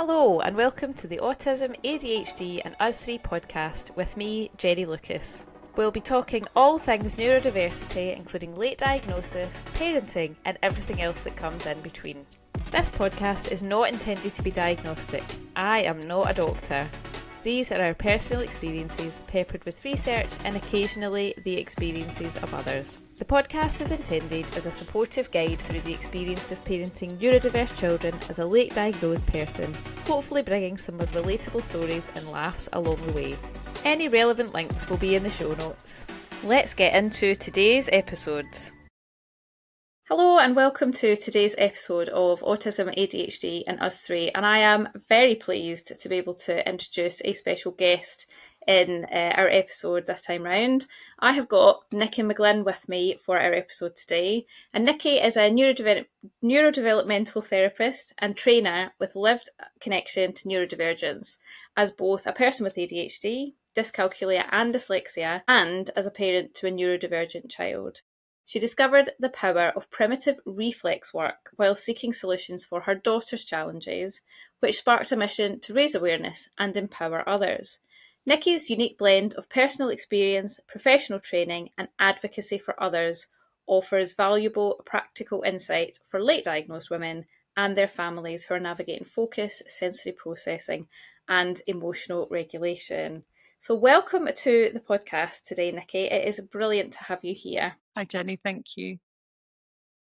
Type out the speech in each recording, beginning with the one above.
Hello and welcome to the Autism, ADHD and Us 3 podcast with me, Jenny Lucas. We'll be talking all things neurodiversity, including late diagnosis, parenting and everything else that comes in between. This podcast is not intended to be diagnostic. I am not a doctor. These are our personal experiences peppered with research and occasionally the experiences of others. The podcast is intended as a supportive guide through the experience of parenting neurodiverse children as a late diagnosed person, hopefully bringing some relatable stories and laughs along the way. Any relevant links will be in the show notes. Let's get into today's episode. Hello and welcome to today's episode of Autism, ADHD and Us 3, and I am very pleased to be able to introduce a special guest in our episode this time round. I have got Niki McGlynn with me for our episode today, and Niki is a neurodevelopmental therapist and trainer with lived connection to neurodivergence, as both a person with ADHD, dyscalculia and dyslexia, and as a parent to a neurodivergent child. She discovered the power of primitive reflex work while seeking solutions for her daughter's challenges, which sparked a mission to raise awareness and empower others. Niki's unique blend of personal experience, professional training, and advocacy for others offers valuable practical insight for late diagnosed women and their families who are navigating focus, sensory processing, and emotional regulation. So welcome to the podcast today, Niki. It is brilliant to have you here. Hi, Jenny. Thank you.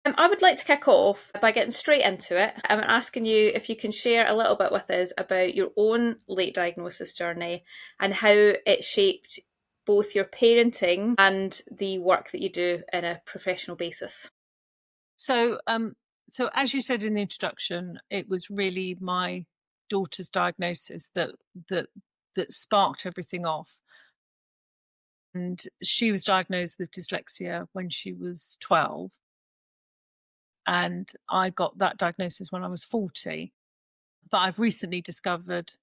I would like to kick off by getting straight into it. I'm asking you if you can share a little bit with us about your own late diagnosis journey and how it shaped both your parenting and the work that you do in a professional basis. So as you said in the introduction, it was really my daughter's diagnosis that sparked everything off. And she was diagnosed with dyslexia when she was 12. And I got that diagnosis when I was 40. But I've recently discovered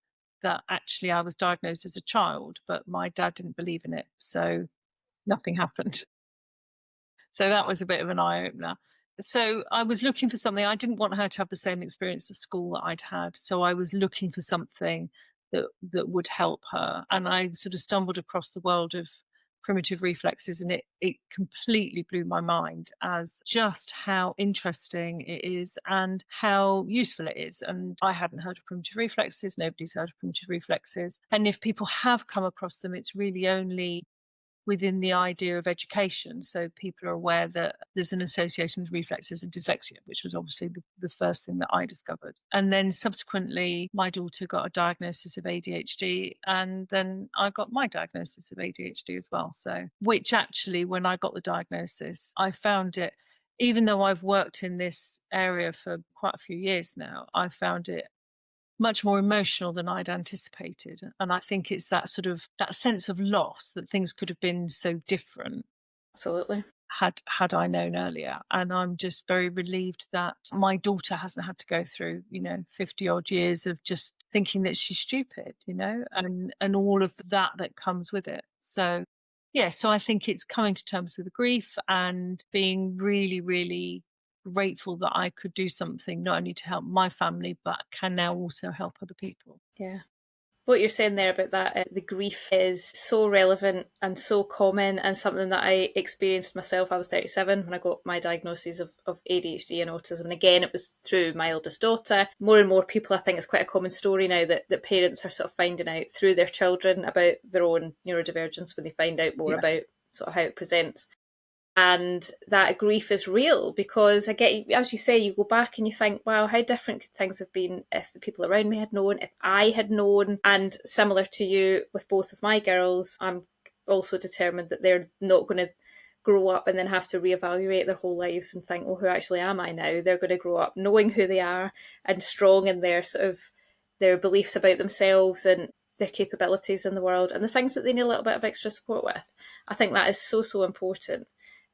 that actually I was diagnosed as a child, but my dad didn't believe in it. So nothing happened. So that was a bit of an eye-opener. So I was looking for something. I didn't want her to have the same experience of school that I'd had. So I was looking for something that would help her. And I sort of stumbled across the world of primitive reflexes, and it completely blew my mind as just how interesting it is and how useful it is. And I hadn't heard of primitive reflexes. Nobody's heard of primitive reflexes. And if people have come across them, it's really only within the idea of education. So people are aware that there's an association with reflexes and dyslexia, which was obviously the first thing that I discovered. And then subsequently, my daughter got a diagnosis of ADHD, and then I got my diagnosis of ADHD as well. So, which actually, when I got the diagnosis, I found it, even though I've worked in this area for quite a few years now, I found it much more emotional than I'd anticipated. And I think it's that sense of loss, that things could have been so different. Absolutely. Had I known earlier. And I'm just very relieved that my daughter hasn't had to go through, 50 odd years of just thinking that she's stupid, and all of that comes with it. So yeah, so I think it's coming to terms with the grief and being really, really grateful that I could do something not only to help my family, but can now also help other people. Yeah. What you're saying there about that, the grief is so relevant and so common, and something that I experienced myself. I was 37 when I got my diagnosis of ADHD and autism. And again, it was through my eldest daughter. More and more people, I think it's quite a common story now that parents are sort of finding out through their children about their own neurodivergence when they find out more about sort of how it presents. And that grief is real because, as you say, you go back and you think, wow, how different could things have been if the people around me had known, if I had known. And similar to you with both of my girls, I'm also determined that they're not going to grow up and then have to reevaluate their whole lives and think, oh, who actually am I now? They're going to grow up knowing who they are and strong in their their beliefs about themselves and their capabilities in the world and the things that they need a little bit of extra support with. I think that is so, so important.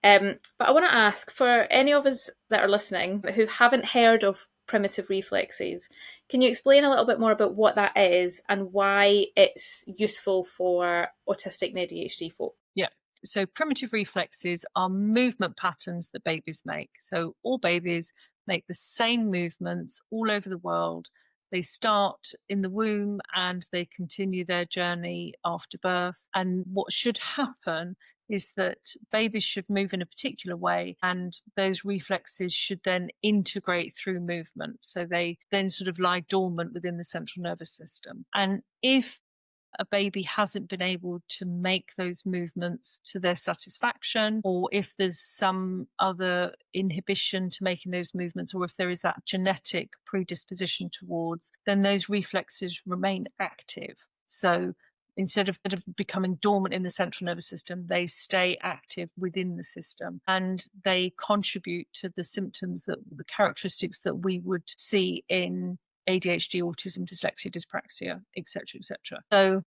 But I want to ask, for any of us that are listening who haven't heard of primitive reflexes, can you explain a little bit more about what that is and why it's useful for autistic and ADHD folk? Yeah. So primitive reflexes are movement patterns that babies make. So all babies make the same movements all over the world. They start in the womb and they continue their journey after birth. And what should happen is that babies should move in a particular way, and those reflexes should then integrate through movement. So they then sort of lie dormant within the central nervous system. And if a baby hasn't been able to make those movements to their satisfaction, or if there's some other inhibition to making those movements, or if there is that genetic predisposition towards, then those reflexes remain active. So instead of becoming dormant in the central nervous system, they stay active within the system, and they contribute to the symptoms, that the characteristics that we would see in ADHD, autism, dyslexia, dyspraxia, etc., etc. So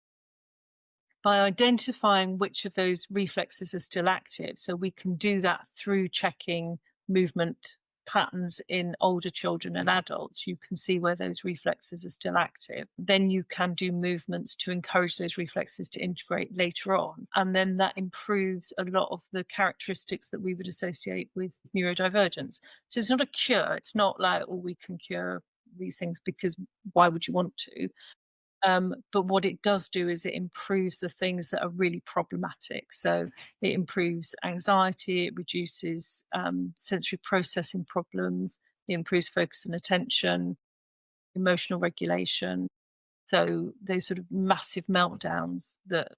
by identifying which of those reflexes are still active, so we can do that through checking movement patterns in older children and adults, you can see where those reflexes are still active. Then you can do movements to encourage those reflexes to integrate later on. And then that improves a lot of the characteristics that we would associate with neurodivergence. So it's not a cure. It's not like, oh, we can cure these things, because why would you want to? But what it does do is it improves the things that are really problematic. So it improves anxiety, it reduces sensory processing problems, it improves focus and attention, emotional regulation. So those sort of massive meltdowns that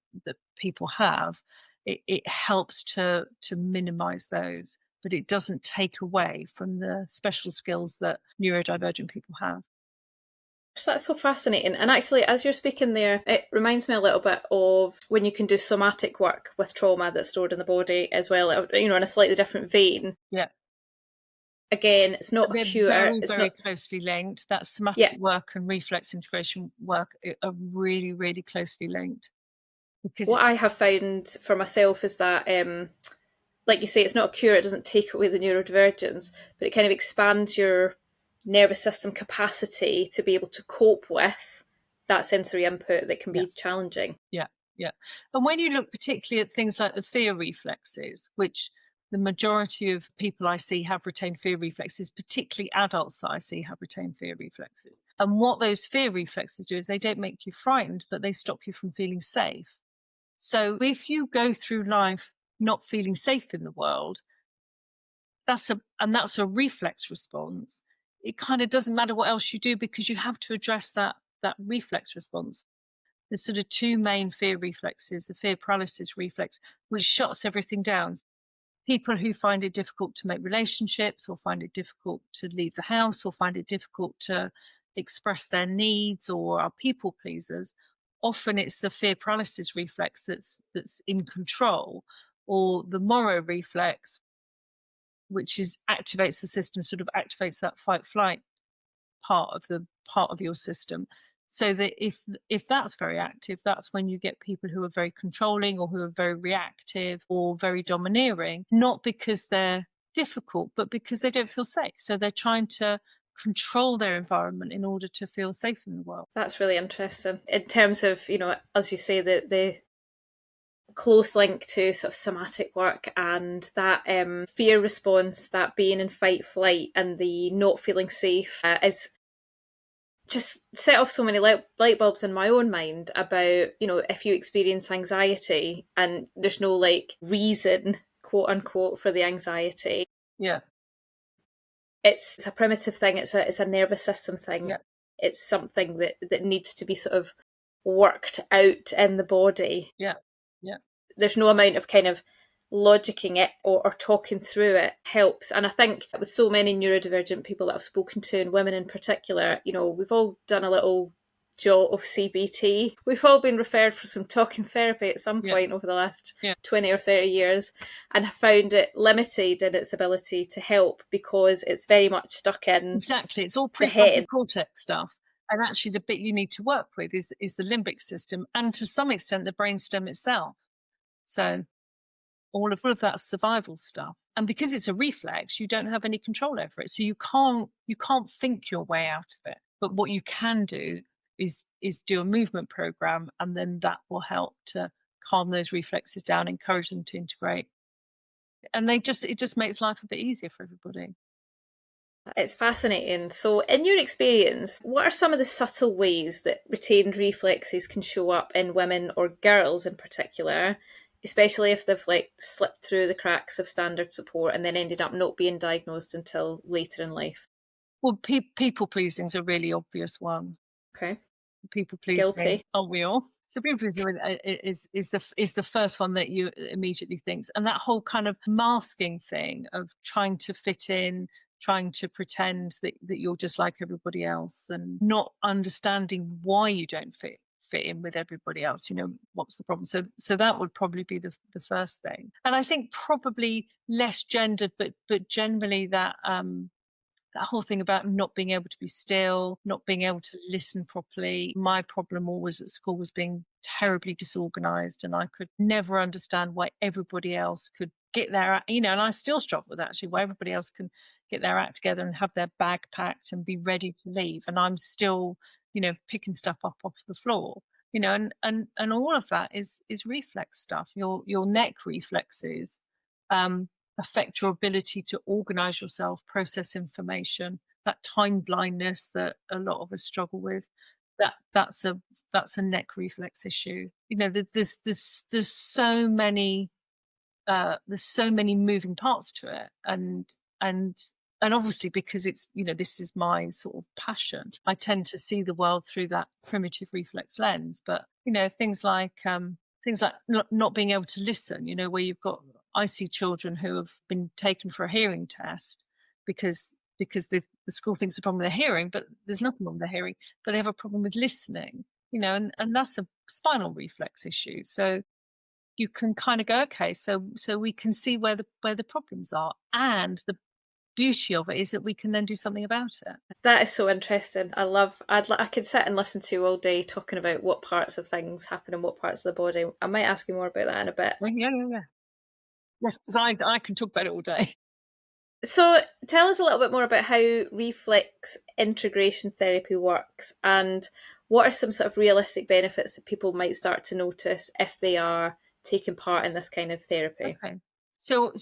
people have, it helps to minimize those, but it doesn't take away from the special skills that neurodivergent people have. So that's so fascinating. And actually, as you're speaking there, it reminds me a little bit of when you can do somatic work with trauma that's stored in the body as well, you know, in a slightly different vein. Yeah. Again, it's not a cure. Very, it's very not closely linked. That somatic work and reflex integration work are really, really closely linked. Because what I have found for myself is that, like you say, it's not a cure. It doesn't take away the neurodivergence, but it kind of expands your nervous system capacity to be able to cope with that sensory input that can be challenging. Yeah. And when you look particularly at things like the fear reflexes, which the majority of people I see have retained fear reflexes, particularly adults that I see have retained fear reflexes. And what those fear reflexes do is they don't make you frightened, but they stop you from feeling safe. So if you go through life not feeling safe in the world, that's a reflex response. It kind of doesn't matter what else you do, because you have to address that reflex response. There's sort of two main fear reflexes: the fear paralysis reflex, which shuts everything down. People who find it difficult to make relationships, or find it difficult to leave the house, or find it difficult to express their needs, or are people pleasers, often it's the fear paralysis reflex that's in control, or the Moro reflex, which activates the system, sort of activates that fight flight part of your system. So that if that's very active, that's when you get people who are very controlling, or who are very reactive, or very domineering, not because they're difficult, but because they don't feel safe. So they're trying to control their environment in order to feel safe in the world. That's really interesting. In terms of, you know, as you say, the close link to sort of somatic work and that fear response, that being in fight flight and the not feeling safe is just set off so many light bulbs in my own mind about, you know, if you experience anxiety and there's no like reason, quote unquote, for the anxiety. Yeah. It's a primitive thing. It's a nervous system thing. Yeah. It's something that needs to be sort of worked out in the body. Yeah. There's no amount of kind of logicking it or talking through it helps. And I think with so many neurodivergent people that I've spoken to, and women in particular, you know, we've all done a little jot of CBT. We've all been referred for some talking therapy at some point over the last 20 or 30 years, and have found it limited in its ability to help, because it's very much stuck in exactly. It's all prefrontal cortex stuff. And actually the bit you need to work with is the limbic system, and to some extent the brainstem itself. So all of that survival stuff. And because it's a reflex, you don't have any control over it. So you can't think your way out of it. But what you can do is do a movement program, and then that will help to calm those reflexes down, encourage them to integrate. And it just makes life a bit easier for everybody. It's fascinating. So, in your experience, what are some of the subtle ways that retained reflexes can show up in women or girls in particular, especially if they've like slipped through the cracks of standard support and then ended up not being diagnosed until later in life? Well, people pleasing is a really obvious one. Okay. People pleasing, Guilty. aren't we all? So people pleasing is the first one that you immediately thinks, and that whole kind of masking thing of trying to fit in, trying to pretend that you're just like everybody else, and not understanding why you don't fit in with everybody else. You know, what's the problem? So that would probably be the first thing, and I think probably less gendered, but generally that whole thing about not being able to be still, not being able to listen properly. My problem always at school was being terribly disorganized, and I could never understand why everybody else could get their, and I still struggle with that actually, why everybody else can get their act together and have their bag packed and be ready to leave. And I'm still, picking stuff up off the floor. And all of that is reflex stuff, your neck reflexes. Affect your ability to organize yourself, process information, that time blindness that a lot of us struggle with. That's a neck reflex issue. There's so many moving parts to it, and obviously because it's this is my sort of passion, I tend to see the world through that primitive reflex lens. But things like not being able to listen, where I see children who have been taken for a hearing test because the school thinks the problem with their hearing, but there's nothing wrong with their hearing, but they have a problem with listening, and that's a spinal reflex issue. So you can kind of go, okay, so we can see where the problems are, and the beauty of it is that we can then do something about it. That is so interesting. I could sit and listen to you all day talking about what parts of things happen in what parts of the body. I might ask you more about that in a bit. Well, yeah. Yes, because I can talk about it all day. So tell us a little bit more about how reflex integration therapy works, and what are some sort of realistic benefits that people might start to notice if they are taking part in this kind of therapy? Okay. So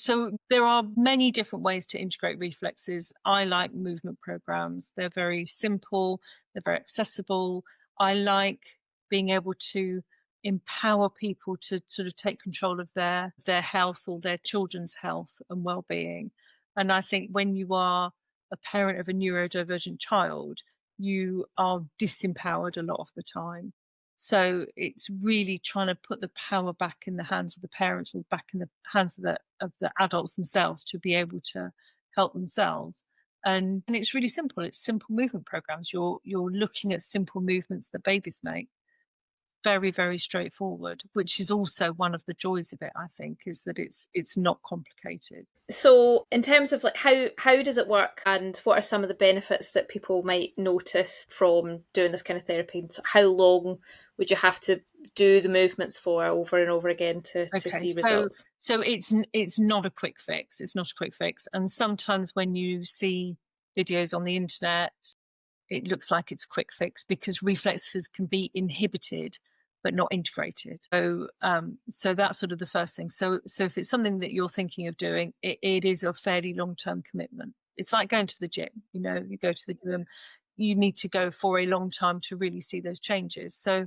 there are many different ways to integrate reflexes. I like movement programs. They're very simple, they're very accessible. I like being able to empower people to sort of take control of their health or their children's health and well-being. And I think when you are a parent of a neurodivergent child, you are disempowered a lot of the time. So it's really trying to put the power back in the hands of the parents, or back in the hands of the adults themselves, to be able to help themselves. And it's really simple. It's simple movement programs. You're looking at simple movements that babies make. Very, very straightforward, which is also one of the joys of it, I think, is that it's not complicated. So in terms of like how does it work, and what are some of the benefits that people might notice from doing this kind of therapy? So how long would you have to do the movements for over and over again to see results? So it's not a quick fix. It's not a quick fix. And sometimes when you see videos on the internet, it looks like it's a quick fix because reflexes can be inhibited but not integrated. So that's sort of the first thing. So if it's something that you're thinking of doing, it is a fairly long-term commitment. It's like going to the gym. You go to the gym, you need to go for a long time to really see those changes. So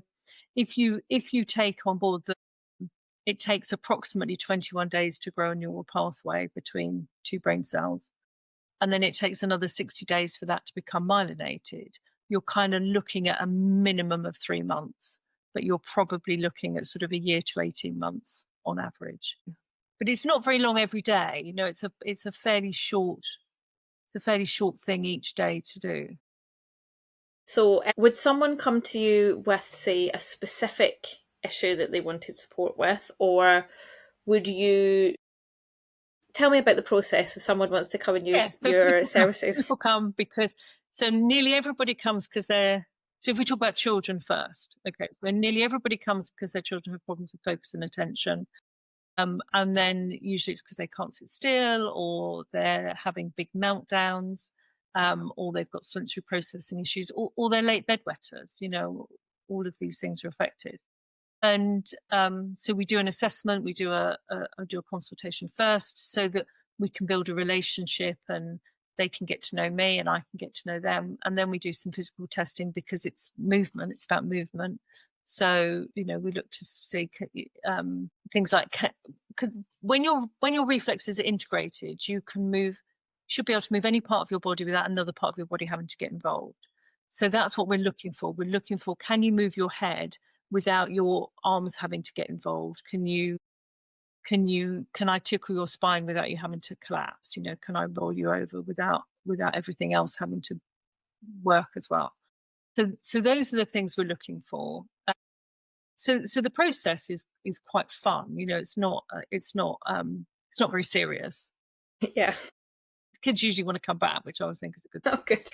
if you take on board that it takes approximately 21 days to grow a neural pathway between two brain cells, and then it takes another 60 days for that to become myelinated, you're kind of looking at a minimum of 3 months, but you're probably looking at sort of a year to 18 months on average. But it's not very long every day. It's a fairly short thing each day to do. So would someone come to you with, say, a specific issue that they wanted support with, or would you tell me about the process if someone wants to come and use your services? People come because, so nearly everybody comes because so if we talk about children first, okay, so nearly everybody comes because their children have problems with focus and attention. And then usually it's because they can't sit still, or they're having big meltdowns, or they've got sensory processing issues, or they're late bedwetters. All of these things are affected. And so we do an assessment, we do a consultation first, so that we can build a relationship and they can get to know me and I can get to know them. And then we do some physical testing because it's movement, it's about movement. So, we look to see things like when your reflexes are integrated, you should be able to move any part of your body without another part of your body having to get involved. So that's what we're looking for. We're looking for, can you move your head without your arms having to get involved? Can I tickle your spine without you having to collapse? Can I roll you over without everything else having to work as well? So those are the things we're looking for. So the process is quite fun. It's not very serious. Yeah. Kids usually want to come back, which I always think is a good thing. Oh, good.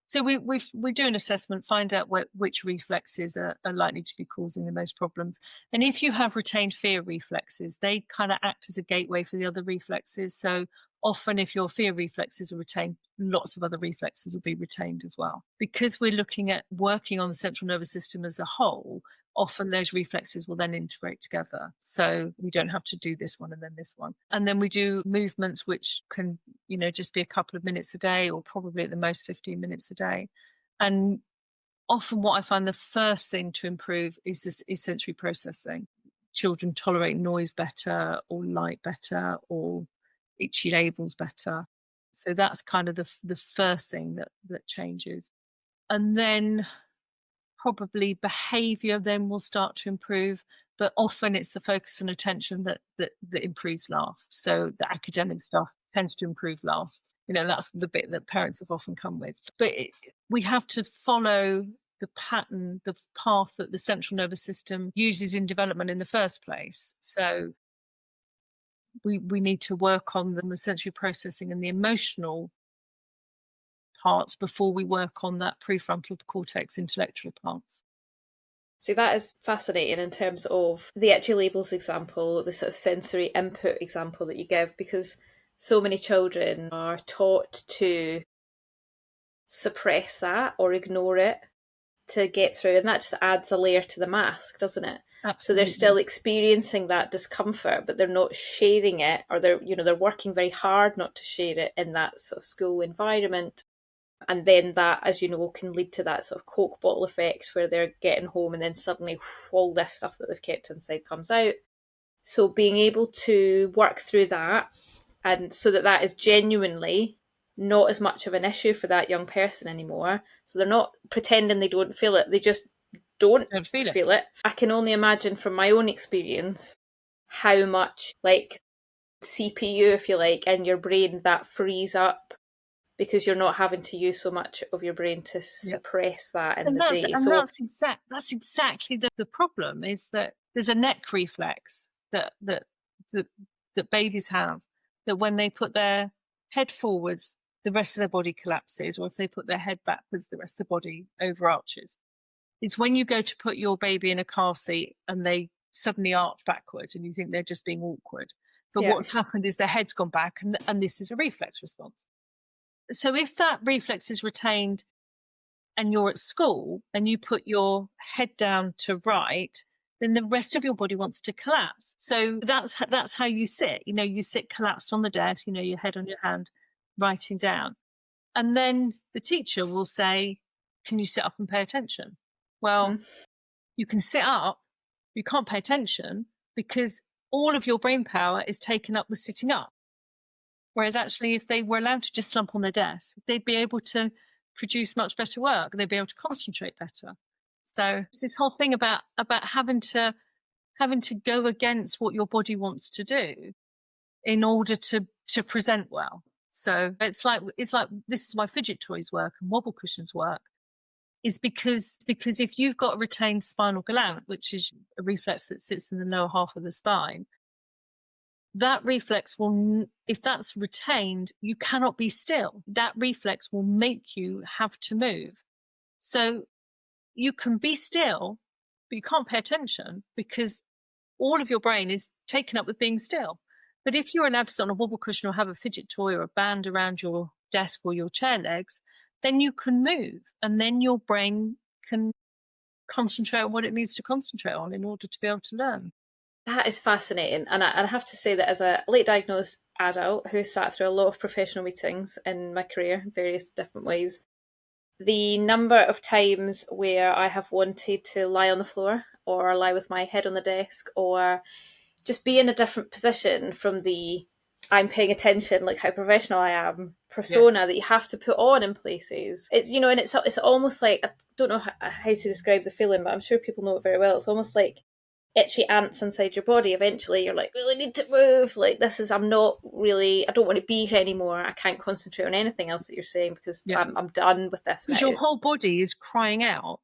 So we do an assessment, find out which reflexes are likely to be causing the most problems. And if you have retained fear reflexes, they kind of act as a gateway for the other reflexes. So often if your fear reflexes are retained, lots of other reflexes will be retained as well. Because we're looking at working on the central nervous system as a whole, often those reflexes will then integrate together. So we don't have to do this one and then this one. And then we do movements which can, just be a couple of minutes a day, or probably at the most 15 minutes a day. And often what I find the first thing to improve is sensory processing. Children tolerate noise better, or light better, or itchy labels better. So that's kind of the first thing that changes. And then probably behavior then will start to improve, but often it's the focus and attention that improves last. So the academic stuff tends to improve last. That's the bit that parents have often come with. But we have to follow the pattern, the path that the central nervous system uses in development in the first place. So we need to work on the sensory processing and the emotional parts before we work on that prefrontal cortex intellectual parts. See, that is fascinating in terms of the itchy labels example, the sort of sensory input example that you give, because so many children are taught to suppress that or ignore it to get through, and that just adds a layer to the mask, doesn't it? Absolutely. So they're still experiencing that discomfort, but they're not sharing it, or they're working very hard not to share it in that sort of school environment. And then that, as you know, can lead to that sort of Coke bottle effect where they're getting home and then suddenly all this stuff that they've kept inside comes out. So being able to work through that, and so that is genuinely not as much of an issue for that young person anymore. So they're not pretending they don't feel it. They just don't feel it. I can only imagine from my own experience how much like CPU, if you like, in your brain that frees up, because you're not having to use so much of your brain to suppress that in the day. And that's exactly the problem, is that there's a neck reflex that babies have, that when they put their head forwards, the rest of their body collapses, or if they put their head backwards, the rest of the body overarches. It's when you go to put your baby in a car seat and they suddenly arch backwards and you think they're just being awkward. But what's happened is their head's gone back, and this is a reflex response. So if that reflex is retained and you're at school and you put your head down to right, then the rest of your body wants to collapse. So that's how you sit. You sit collapsed on the desk, your head on your hand, writing down. And then the teacher will say, can you sit up and pay attention? Well, you can sit up, you can't pay attention because all of your brain power is taken up with sitting up. Whereas actually, if they were allowed to just slump on their desk, they'd be able to produce much better work. They'd be able to concentrate better. So it's this whole thing about having to go against what your body wants to do in order to present well. So it's like this is why fidget toys work and wobble cushions work, is because if you've got a retained spinal gland, which is a reflex that sits in the lower half of the spine, that reflex will, if that's retained, you cannot be still. That reflex will make you have to move. So you can be still, but you can't pay attention because all of your brain is taken up with being still. But if you're allowed to sit on a wobble cushion or have a fidget toy or a band around your desk or your chair legs, then you can move, and then your brain can concentrate on what it needs to concentrate on in order to be able to learn. That is fascinating. And I have to say that as a late diagnosed adult who sat through a lot of professional meetings in my career in various different ways. The number of times where I have wanted to lie on the floor or lie with my head on the desk or just be in a different position from the I'm paying attention, like how professional I am persona that you have to put on in places. It's, you know, and it's almost like, I don't know how to describe the feeling, but I'm sure people know it very well. It's almost like itchy ants inside your body. Eventually you're like, really need to move. Like, this is, I don't want to be here anymore. I can't concentrate on anything else that you're saying because I'm done with this now. Because your whole body is crying out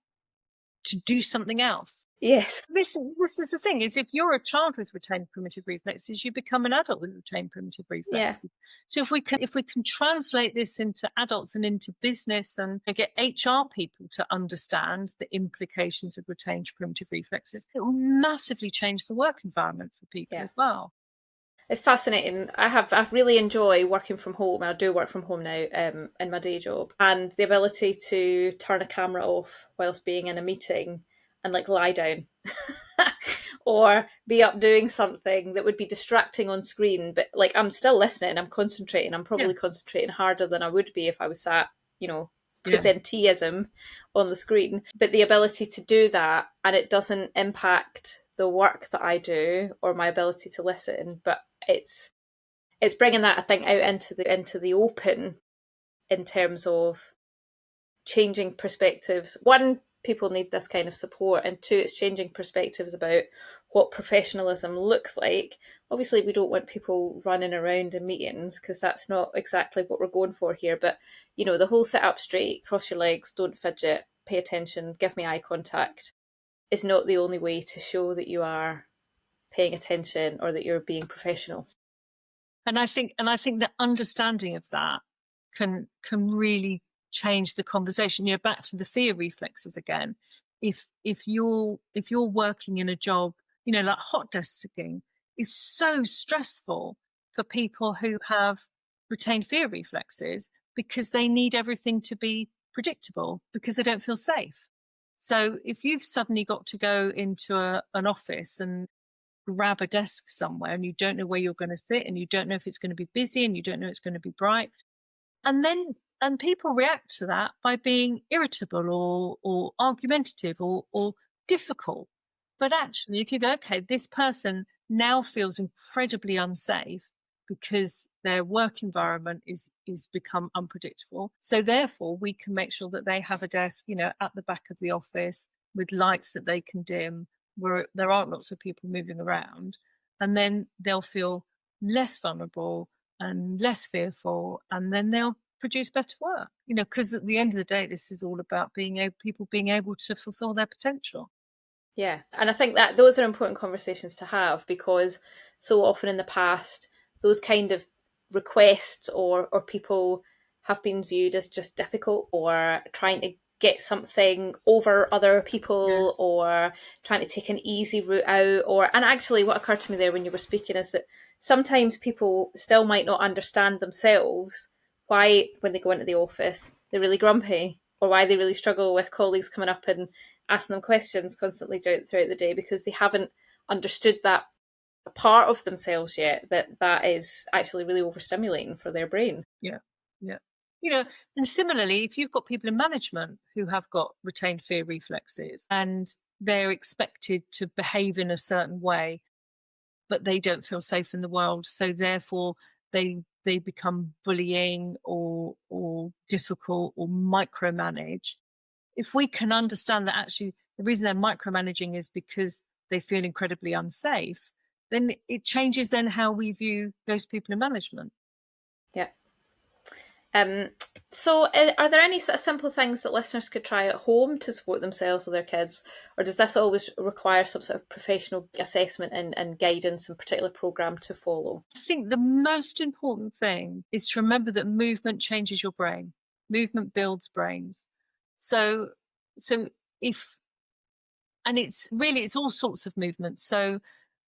to do something else. Yes. This is the thing, is if you're a child with retained primitive reflexes, you become an adult with retained primitive reflexes. Yeah. So if we can translate this into adults and into business and get HR people to understand the implications of retained primitive reflexes, it will massively change the work environment for people as well. It's fascinating. I really enjoy working from home. I do work from home now in my day job. And the ability to turn a camera off whilst being in a meeting and like lie down or be up doing something that would be distracting on screen. But like, I'm still listening. I'm concentrating. I'm probably concentrating harder than I would be if I was sat, you know, presenteeism on the screen. But the ability to do that, and it doesn't impact the work that I do or my ability to listen, but it's bringing that, I think, out into the open in terms of changing perspectives. One, people need this kind of support, and two, it's changing perspectives about what professionalism looks like. Obviously, we don't want people running around in meetings because that's not exactly what we're going for here. But, you know, the whole sit up straight, cross your legs, don't fidget, pay attention, give me eye contact is not the only way to show that you are paying attention or that you're being professional. And I think the understanding of that can really change the conversation. You know, back to the fear reflexes again. If you're working in a job, you know, like hot desking is so stressful for people who have retained fear reflexes because they need everything to be predictable because they don't feel safe. So if you've suddenly got to go into an office and grab a desk somewhere and you don't know where you're going to sit and you don't know if it's going to be busy and you don't know it's going to be bright, and people react to that by being irritable or argumentative or difficult. But actually, if you go, okay, this person now feels incredibly unsafe because their work environment is become unpredictable. So therefore, we can make sure that they have a desk, you know, at the back of the office with lights that they can dim, where there aren't lots of people moving around, and then they'll feel less vulnerable and less fearful, and then they'll produce better work. You know, because at the end of the day, this is all about people being able to fulfill their potential. Yeah, and I think that those are important conversations to have, because so often in the past, those kind of requests or people have been viewed as just difficult or trying to get something over other people or trying to take an easy route out. And actually what occurred to me there when you were speaking is that sometimes people still might not understand themselves why, when they go into the office, they're really grumpy, or why they really struggle with colleagues coming up and asking them questions constantly throughout the day, because they haven't understood that part of themselves yet, that is actually really overstimulating for their brain. Yeah. You know, and similarly, if you've got people in management who have got retained fear reflexes and they're expected to behave in a certain way, but they don't feel safe in the world, so therefore they become bullying or difficult or micromanage. If we can understand that actually the reason they're micromanaging is because they feel incredibly unsafe, then it changes then how we view those people in management. Yeah. So are there any sort of simple things that listeners could try at home to support themselves or their kids? Or does this always require some sort of professional assessment and guidance and particular programme to follow? I think the most important thing is to remember that movement changes your brain. Movement builds brains. So if, and it's all sorts of movements. So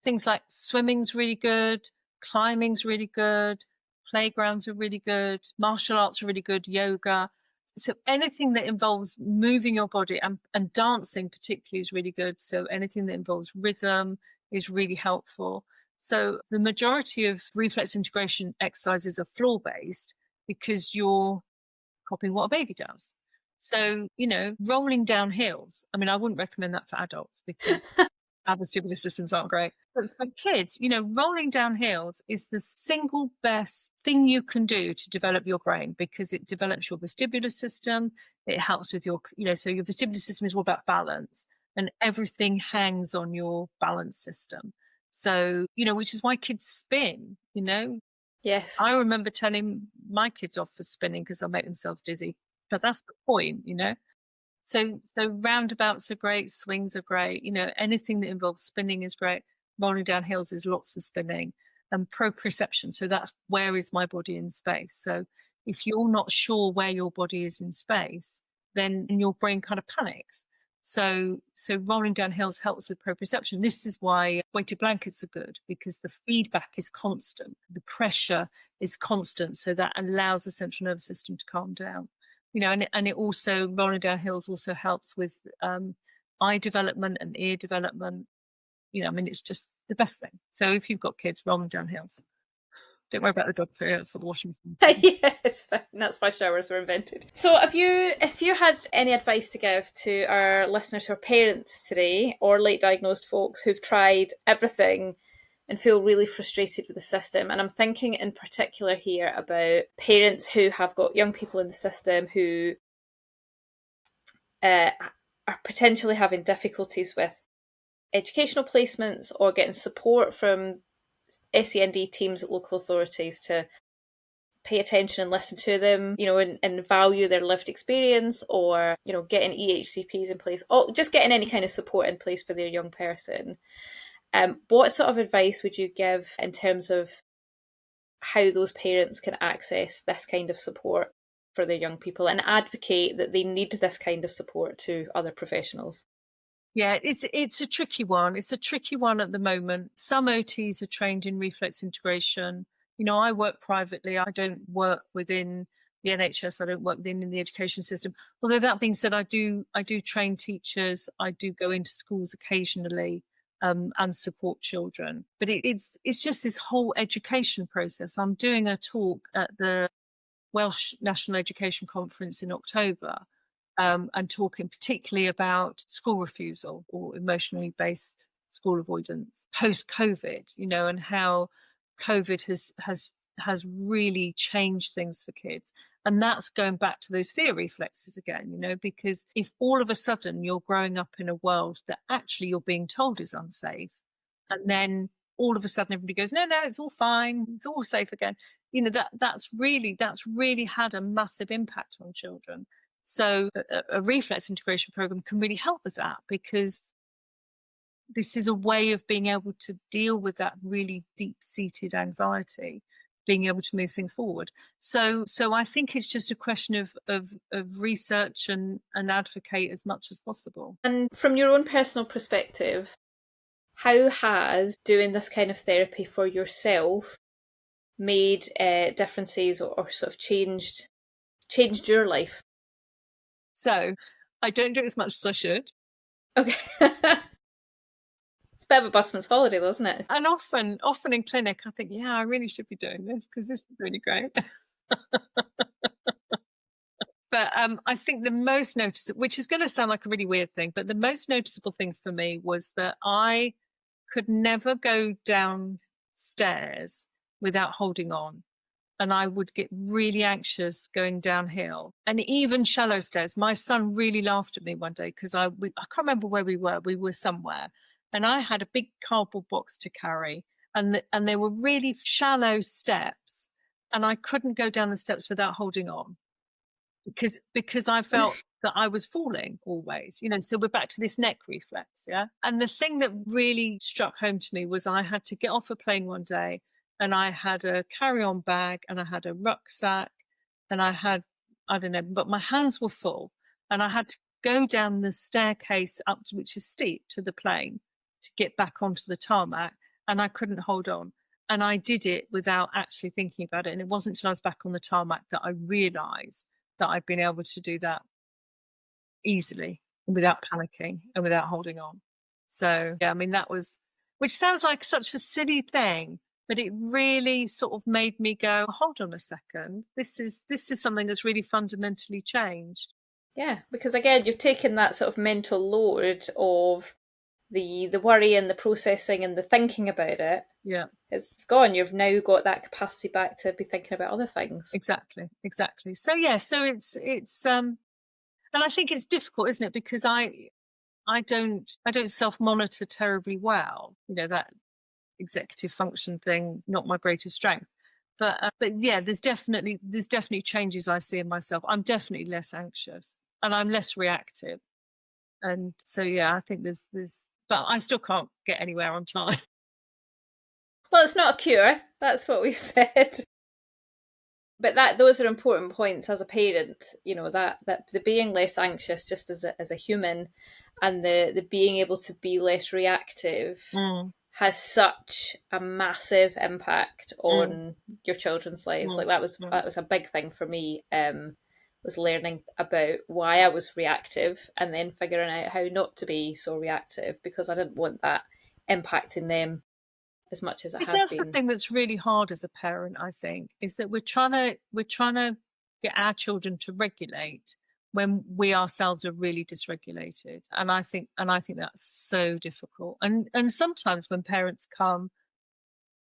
things like swimming's really good, climbing's really good, playgrounds are really good, martial arts are really good, yoga. So anything that involves moving your body, and dancing particularly is really good. So anything that involves rhythm is really helpful. So the majority of reflex integration exercises are floor-based because you're copying what a baby does. So, rolling down hills. I mean, I wouldn't recommend that for adults because our vestibular systems aren't great. But for kids, rolling down hills is the single best thing you can do to develop your brain because it develops your vestibular system. It helps with your, so your vestibular system is all about balance and everything hangs on your balance system. So, which is why kids spin, Yes. I remember telling my kids off for spinning because they'll make themselves dizzy. But that's the point, So roundabouts are great, swings are great, anything that involves spinning is great. Rolling down hills is lots of spinning. And proprioception, so that's where is my body in space. So if you're not sure where your body is in space, then your brain kind of panics. So rolling down hills helps with proprioception. This is why weighted blankets are good because the feedback is constant. The pressure is constant. So that allows the central nervous system to calm down. And it also, rolling down hills also helps with eye development and ear development. It's just the best thing. So if you've got kids, rolling down hills. Don't worry about the dog poo, that's for the washing machine. Yeah, it's fine. That's why showers were invented. So if you had any advice to give to our listeners who are parents today or late diagnosed folks who've tried everything and feel really frustrated with the system, and I'm thinking in particular here about parents who have got young people in the system who are potentially having difficulties with educational placements or getting support from SEND teams at local authorities to pay attention and listen to them, and value their lived experience, or, getting EHCPs in place, or just getting any kind of support in place for their young person. What sort of advice would you give in terms of how those parents can access this kind of support for their young people and advocate that they need this kind of support to other professionals? Yeah, it's a tricky one. It's a tricky one at the moment. Some OTs are trained in reflex integration. I work privately. I don't work within the NHS. I don't work within the education system. Although that being said, I do train teachers. I do go into schools occasionally and support children. But it's just this whole education process. I'm doing a talk at the Welsh National Education Conference in October. And talking particularly about school refusal or emotionally based school avoidance post-COVID, and how COVID has really changed things for kids. And that's going back to those fear reflexes again, because if all of a sudden you're growing up in a world that actually you're being told is unsafe, and then all of a sudden everybody goes, no, it's all fine, it's all safe again. That's really had a massive impact on children. So a reflex integration program can really help with that because this is a way of being able to deal with that really deep-seated anxiety, being able to move things forward. So I think it's just a question of research and advocate as much as possible. And from your own personal perspective, how has doing this kind of therapy for yourself made differences or sort of changed your life? So I don't do it as much as I should. Okay. It's a bit of a busman's holiday, though, isn't it? And often in clinic, I think, yeah, I really should be doing this because this is really great. But I think the most noticeable, which is going to sound like a really weird thing, but the most noticeable thing for me was that I could never go downstairs without holding on. And I would get really anxious going downhill and even shallow stairs. My son really laughed at me one day because I can't remember where we were. We were somewhere and I had a big cardboard box to carry and there were really shallow steps and I couldn't go down the steps without holding on because I felt that I was falling always, so we're back to this neck reflex. Yeah. And the thing that really struck home to me was I had to get off a plane one day and I had a carry-on bag and I had a rucksack and I had, I don't know, but my hands were full and I had to go down the staircase up, which is steep, to the plane to get back onto the tarmac and I couldn't hold on. And I did it without actually thinking about it. And it wasn't until I was back on the tarmac that I realised that I'd been able to do that easily and without panicking and without holding on. So, yeah, I mean, that was which sounds like such a silly thing, but it really sort of made me go, hold on a second, this is something that's really fundamentally changed. Yeah, because again, you've taken that sort of mental load of the worry and the processing and the thinking about it. Yeah. It's gone. You've now got that capacity back to be thinking about other things. Exactly. So yeah, so it's and I think it's difficult, isn't it? Because I don't self-monitor terribly well. That executive function thing, not my greatest strength. But yeah, there's definitely changes I see in myself. I'm definitely less anxious and I'm less reactive. And so yeah, I think there's but I still can't get anywhere on time. Well, it's not a cure. That's what we've said. But those are important points as a parent, that the being less anxious just as a human, and the being able to be less reactive has such a massive impact on your children's lives. Like that was a big thing for me, was learning about why I was reactive and then figuring out how not to be so reactive, because I didn't want that impacting them as much as it had That's been. the thing that's really hard as a parent, I think, is that we're trying to get our children to regulate when we ourselves are really dysregulated. And I think that's so difficult. And sometimes when parents come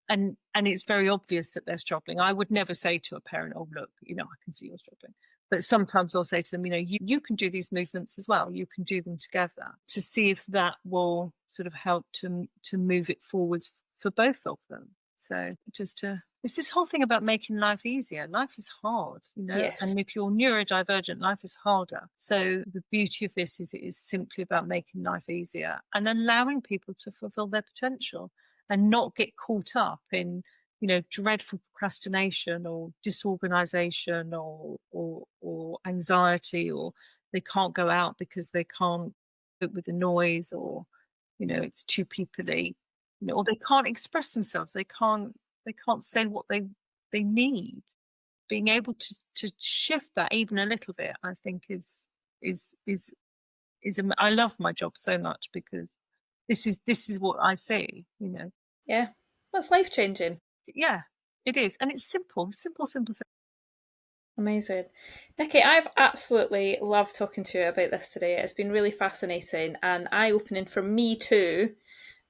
and it's very obvious that they're struggling, I would never say to a parent, oh look, I can see you're struggling. But sometimes I'll say to them, you can do these movements as well. You can do them together, to see if that will sort of help to move it forwards for both of them. So it's this whole thing about making life easier. Life is hard, Yes. And if you're neurodivergent, life is harder. So the beauty of this is it is simply about making life easier and allowing people to fulfill their potential and not get caught up in dreadful procrastination or disorganization or anxiety, or they can't go out because they can't cope with the noise, or it's too peoply, or they can't express themselves. They can't say what they need. Being able to shift that even a little bit, I think is I love my job so much, because this is what I see. Yeah, well, it's life changing. Yeah, it is, and it's simple. Amazing. Niki, I've absolutely loved talking to you about this today. It's been really fascinating and eye-opening for me too.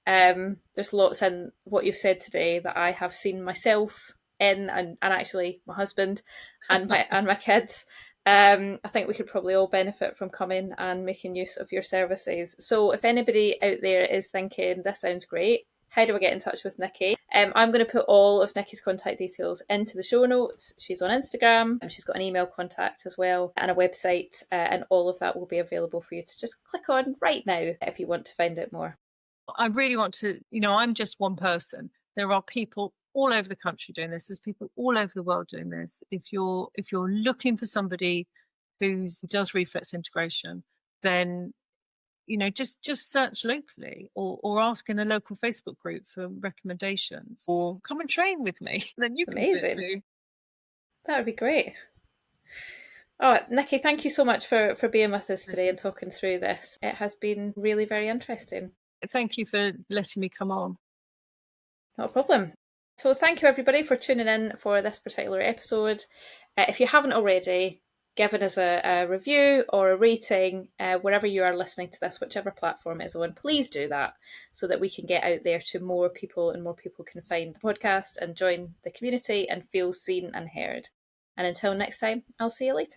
There's lots in what you've said today that I have seen myself in, and actually my husband and my kids. I think we could probably all benefit from coming and making use of your services. So if anybody out there is thinking, this sounds great, how do I get in touch with Niki? I'm going to put all of Niki's contact details into the show notes. She's on Instagram, and she's got an email contact as well, and a website, and all of that will be available for you to just click on right now if you want to find out more. I really want to, I'm just one person. There are people all over the country doing this. There's people all over the world doing this. If you're looking for somebody who does reflex integration, then just search locally, or ask in a local Facebook group for recommendations, or come and train with me. Then you can do it too. That would be great. Oh, Niki, thank you so much for being with us today and talking through this. It has been really very interesting. Thank you for letting me come on. Not a problem. So thank you everybody for tuning in for this particular episode. If you haven't already, given us a review or a rating wherever you are listening to this, whichever platform it is on, please do that so that we can get out there to more people and more people can find the podcast and join the community and feel seen and heard. And until next time, I'll see you later.